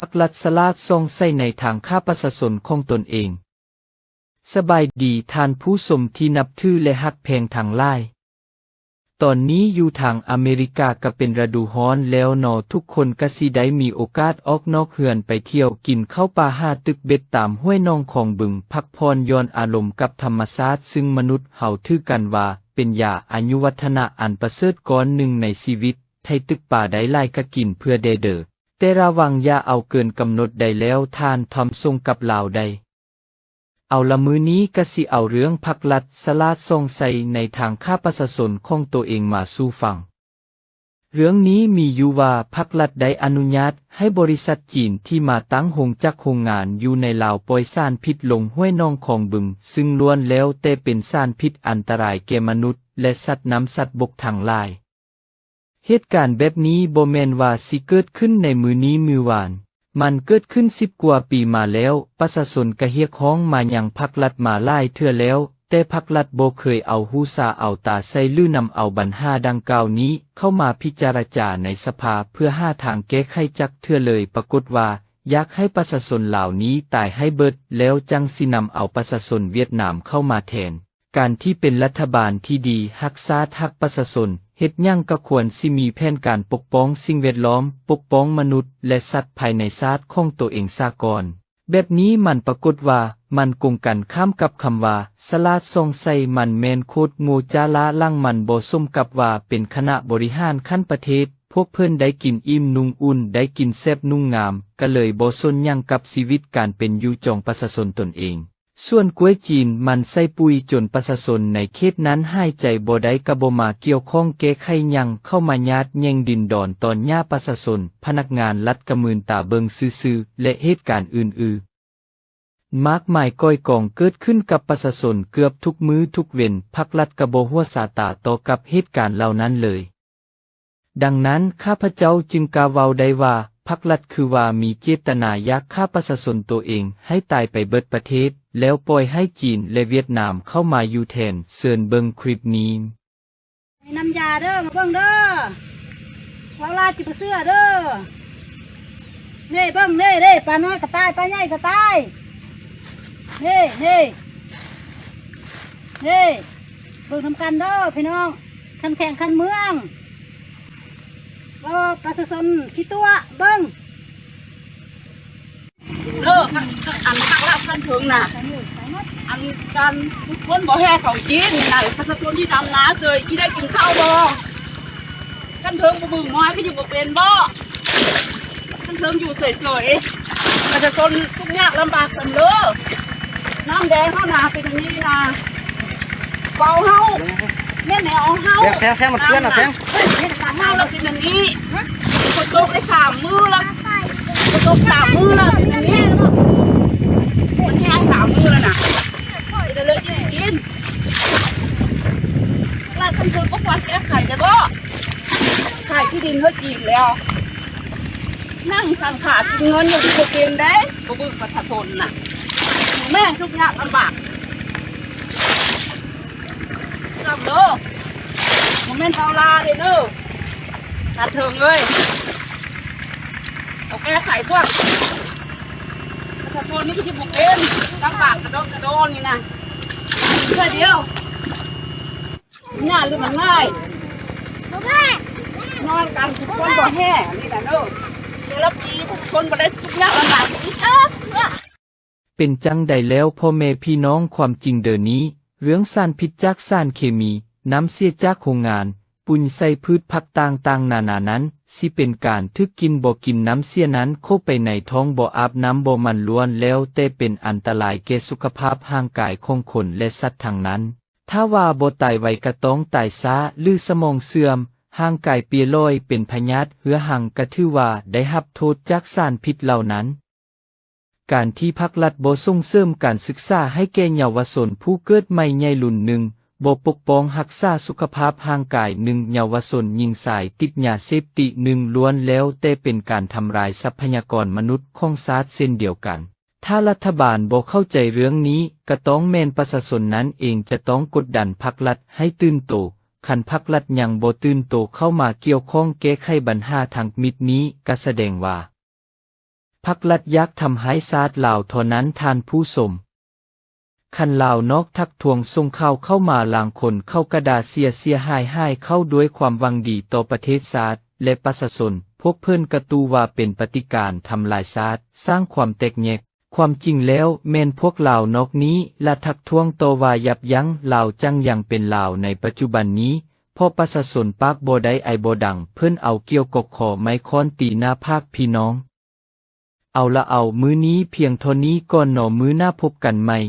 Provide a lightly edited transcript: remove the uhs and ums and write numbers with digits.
รรครัฐสลาดทรงใส่ในทางฆ่าประชาชนของตนเองสบายดีท่านผู้ชมที่นับถือและฮักแพงทางหลายตอนนี้อยู่ทางอเมริกาก็เป็นฤดูร้อนแล้วเนาะทุกคนก็สิได้มีโอกาสออกนอกเรือนไปเที่ยวกินข้าวปลาหาตึกเบ็ดตามห้วยนองของบึงพักผ่อนย้อนอารมณ์กับธรรมชาติซึ่งมนุษย์เฮาถือกันว่าเป็นยาอายุวัฒนะอันประเสริฐก้อนหนึ่งในชีวิตไทยตึกป่าได้หลายก็กินเพื่อเด้อแต่ระวังอย่าเอาเกินกำหนดได้แล้วท่านทอมทรงกับลาวใดเอาละมื้อนี้ก็สิเอาเรื่องพรรครัฐสลาดทรงใส่ในทางฆ่าประชาชนของตัวเองมาสู่ฟังเรื่องนี้มีอยู่ว่าพรรครัฐได้อนุญาตให้บริษัทจีนที่มาตั้งโรงจักรโรงงานอยู่ในลาวปล่อยสารพิษลงห้วยนองของบึงซึ่งล้วนแล้วแต่เป็นสารพิษอันตรายแก่มนุษย์และสัตว์น้ำสัตว์บกทั้งหลายเหตุการณ์แบบนี้บ่แม่นว่าสิเกิดขึ้นในมื้อนี้มื้อวานมันเกิดขึ้น10 กว่าปีมาแล้วประชาชนก็เรียกร้องมายังพรรครัฐมาหลายเทื่อแล้วแต่พรรครัฐบ่เคยเอาหูซาเอาตาใส่หรือนำเอาปัญหาดังกล่าวนี้เข้ามาพิจารณาในสภาเพื่อหาทางแก้ไขจักเทื่อเลยปรากฏว่าอยากให้ประชาชนเหล่านี้ตายให้เบิดแล้วจังสินำเอาประชาชนเวียดนามเข้ามาแทนการที่เป็นรัฐบาลที่ดีรักษาทักประชาชนเฮ็ดหยังก็ควรสิมีแผนการปกป้องสิ่งแวดล้อมปกป้องมนุษย์และสัตว์ภายในชาติของตัวเองซะก่อนแบบนี้มันปรากฏว่ามันกงกันข้ามกับคำว่าสลาดทรงใส่มันแมนโคตรงูจาละลั่งมันบ่สมกับว่าเป็นคณะบริหารขั้นประเทศพวกเพิ่นได้กินอิ่มนุ่งอุ่นได้กินแซ่บนุ่งงามก็เลยบ่สนหยังกับชีวิตการเป็นอยู่จองประชาชนตนเองส่วนกล้วยจีนมันใส่ปุ๋ยจนประชาชนในเขตนั้นหายใจบ่ได้ก็บ่มาเกี่ยวข้องแก้ไขหยังเข้ามาญาติแย่งดินดอนตอนหญ้าประชาชนพนักงานรัฐกะมืนตาเบิงซื่อๆและเหตุการณ์อื่นๆมากมายก้อยกองเกิดขึ้นกับประชาชนเกือบทุกมื้อทุกเว้นพรรครัฐก็บ่ฮัวสาตาต่อกับเหตุการณ์เหล่านั้นเลยดังนั้นข้าพเจ้าจึงกล่าวเว้าได้ว่าพรรครัฐคือว่ามีเจตนาอยากฆ่าประชาชนตัวเองให้ตายไปเบิดประเทศแล้วปล่อยให้จีนและเวียดนามเข้ามาอยู่แทนเชิญเบิ่งคลิปนี้น้ำยาเด้อมาเบิ่งเด้อเวลาจิบเสื้อเด้อเน่เบิ่งเน่เด้ปลาน้อยกระต่ายปลาใหญ่กระต่ายเน่เน่เน่เบิ่งทำกันเด้อพี่น้องคันแข่งคันเมืองประชาชนขี้ตัวเบิ่งเลิกอันพักละกันถึงน่ะอันการคนบ่แห่ของจีนน่ะประชาชนที่ดำนาเสยที่ได้กินข้าวบ่กันถึงบ่บึงม้อยก็อยู่บ่เป็นบ่กันถึงอยู่เฉยๆประชาชนทุกข์ยากลำบากกันเลยน้ำแดงเฮาน่ะเป็นอย่างนี้น่ะเบาเฮาแม่แนวเฮาแซงมันเพื่อนน่ะแซงเฮาเราเป็นอย่างนี้คนตกได้3 มื้อแล้วคนตก3 มื้อแล้วเป็นอย่างนี้คนแห้ง3 มื้อแล้วน่ะเดี๋ยวเลยกินแล้วท่านคือก็ควรแก้ไขแล้วก็ขายที่ดินเขาจีนแล้วนั่งสั่งขาดกินเงินอยู่ที่เกมได้ก็บึ้งประชาชนน่ะแม่ทุกอย่างลำบากจำเด้อโมเมนต์เวลาเด้อเด้อตัดเถิงเลยเอาแก้ไขพวกประชาชนนี่คือที่บุกเองลำบากกระโดดนี่นะแค่เดียวง่ายหรือมันง่ายนอนกันทุกคนบ่แห่นี่นะเด้อเดี๋ยวรับปีทุกคนบ่ได้ทุกอย่างลำบากอีกเนี่ยเป็นจังใดแล้วพ่อแม่พี่น้องความจริงเดี๋ยวนี้เรื่องสารพิษจากสารเคมีน้ำเสียจากโรงงานปุ่นใส่พืชผักต่างๆนานานั้นสิเป็นการทึกกินบ่กินน้ำเสียนั้นเข้าไปในท้องบ่อาบน้ำบ่มันล้วนแล้วแต่เป็นอันตรายแก่สุขภาพร่างกายของคนและสัตว์ทั้งนั้นถ้าว่าบ่ตายไวก็ต้องตายช้าหรือสมองเสื่อมร่างกายเปียลอยเป็นพยาธิเหือหังก็ถือว่าได้รับโทษจากสารพิษเหล่านั้นการที่พรรครัฐบ่ส่งเสริมการศึกษาให้แก่เยาวชนผู้เกิดใหม่ใหญ่รุ่นหนึ่งบ่ปกป้องรักษาสุขภาพร่างกายหนึ่งเยาวชนยิงสายติดยาเสพติดหนึ่งล้วนแล้วแต่เป็นการทำลายทรัพยากรมนุษย์ของชาติเช่นเดียวกันถ้ารัฐบาลบ่เข้าใจเรื่องนี้ก็ต้องแม่นประชาชนนั้นเองจะต้องกดดันพรรครัฐให้ตื่นโตคันพรรครัฐยังบ่ตื่นโตเข้ามาเกี่ยวข้องแก้ไขปัญหาทางมิตรนี้ก็แสดงว่า พักลัดยักษ์ทำให้ซาดลาวเท่านั้นทานผู้ชมคันลาวนอกทักทวงส่งข่าวเข้ามาลางคนเข้ากระดาเสียหายเข้าด้วยความหวังดีต่อประเทศชาติและประชาชนพวกเพิ่นกระตูว่าเป็นปฏิการทำลายชาติสร้างความแตกแยกความจริงแล้วแม่นพวกลาวนอกนี้และทักท้วงต่อว่ายับยั้งลาวจังยังเป็นลาวในปัจจุบันนี้เพราะประชาชนปากบ่ได้ไอบ่ดังเพิ่นเอาเกี่ยวกกขอไม้ค้อนตีหน้าภาคพี่น้องเอาละเอามื้อนี้เพียงเท่านี้ก่อนหนอมื้อหน้าพบกันใหม่